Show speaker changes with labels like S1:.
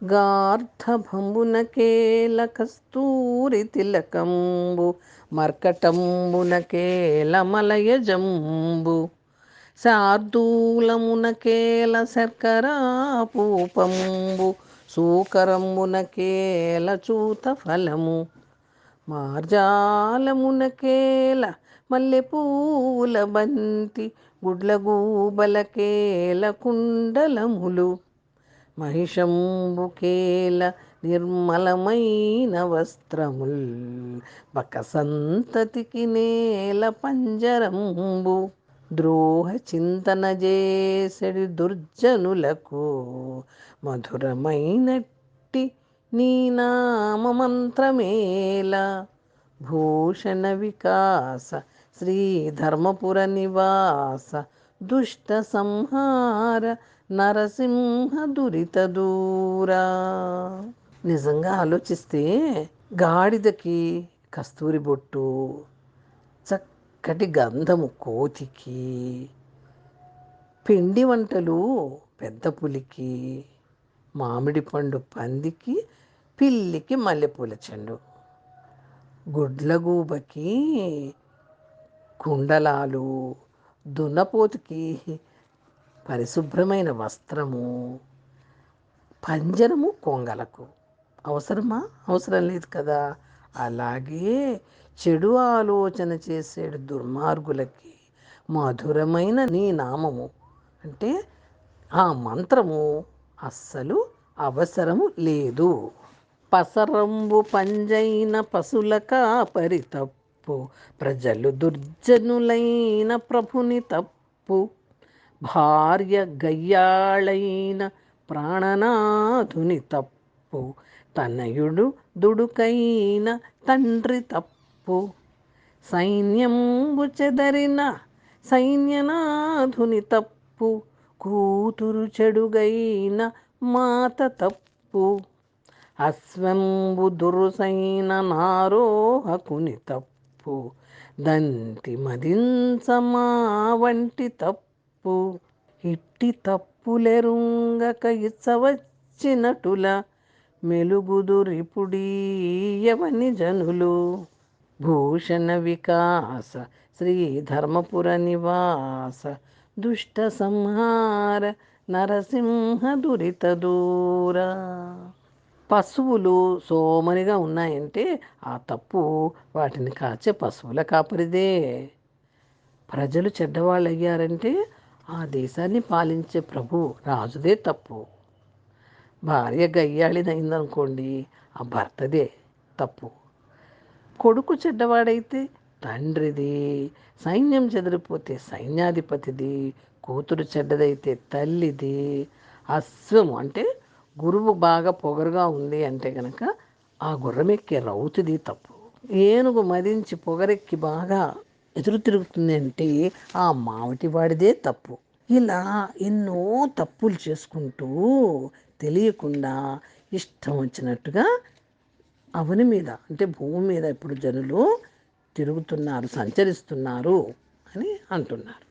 S1: గార్ధభంబునకేల కస్తూరి తిలకంబు మర్కటంబునకేల మలయజంబు శార్దూలమునకేల శర్కరాపూపంబు సూకరంబునకేల చూత ఫలము మార్జాలమునకేల మల్లెపూల బంతి గుడ్లగూబలకేల కుండలములు మహిషంబుకేల నిర్మలమైన వస్త్రముల్ బకసంతతికి నేల పంజరంబు ద్రోహ చింతన చేసెడి దుర్జనులకు మధురమైనట్టి నీ నామమంత్రమేల భూషణ వికాస శ్రీధర్మపుర నివాస దుష్ట సంహార నరసింహ దురిత దూరా. నిజంగా ఆలోచిస్తే గాడిదకి కస్తూరి బొట్టు, చక్కటి గంధము కోతికి, పిండి వంటలు పెద్ద పులికి, మామిడి పండు పందికి, పిల్లికి మల్లెపూల చెండు, గుడ్లగూబకి కుండలాలు, దున్నపోతుకి పరిశుభ్రమైన వస్త్రము, పంజరము కొంగలకు అవసరమా? అవసరం లేదు కదా. అలాగే చెడు ఆలోచన చేసేడు దుర్మార్గులకి మధురమైన నీ నామము అంటే ఆ మంత్రము అస్సలు అవసరము లేదు. పసరంబు పంజైన పశుల కాపరి తప్పు, ప్రజలు దుర్జనులైన ప్రభుని తప్పు, భార్య గయ్యాళైన ప్రాణనాథుని తప్పు, తనయుడు దుడుకైన తండ్రి తప్పు, సైన్యంబు చెదరిన సైన్యనాథుని తప్పు, కూతురు చెడుగైన మాత తప్పు, అశ్వంబు దురుసైన నారోహకుని తప్పు, దంతి మదించమా వంటి తప్పు, ఇట్టి తప్పులెరుంగక ఇచ్చవచ్చినటుల మెలుగుదురిపుడీయవని జనులు. భూషణ వికాస శ్రీధర్మపుర నివాస దుష్ట సంహార నరసింహ దురిత దూరా. పశువులు సోమరిగా ఉన్నాయంటే ఆ తప్పు వాటిని కాచే పశువుల కాపరిదే. ప్రజలు చెడ్డవాళ్ళు అయ్యారంటే ఆ దేశాన్ని పాలించే ప్రభు రాజుదే తప్పు. భార్య గయ్యాళిదైందనుకోండి ఆ భర్తదే తప్పు. కొడుకు చెడ్డవాడైతే తండ్రిది, సైన్యం చెదిరిపోతే సైన్యాధిపతిది, కూతురు చెడ్డదైతే తల్లిది, అశ్వము అంటే గురువు బాగా పొగరుగా ఉంది అంటే కనుక ఆ గుర్రమెక్కే రౌతుది తప్పు. ఏనుగు మదించి పొగరెక్కి బాగా ఎదురు తిరుగుతుంది అంటే ఆ మావటి వాడిదే తప్పు. ఇలా ఎన్నో తప్పులు చేసుకుంటూ తెలియకుండా ఇష్టం వచ్చినట్టుగా అవని మీద అంటే భూమి మీద ఇప్పుడు జనులు తిరుగుతున్నారు, సంచరిస్తున్నారు అని అంటున్నారు.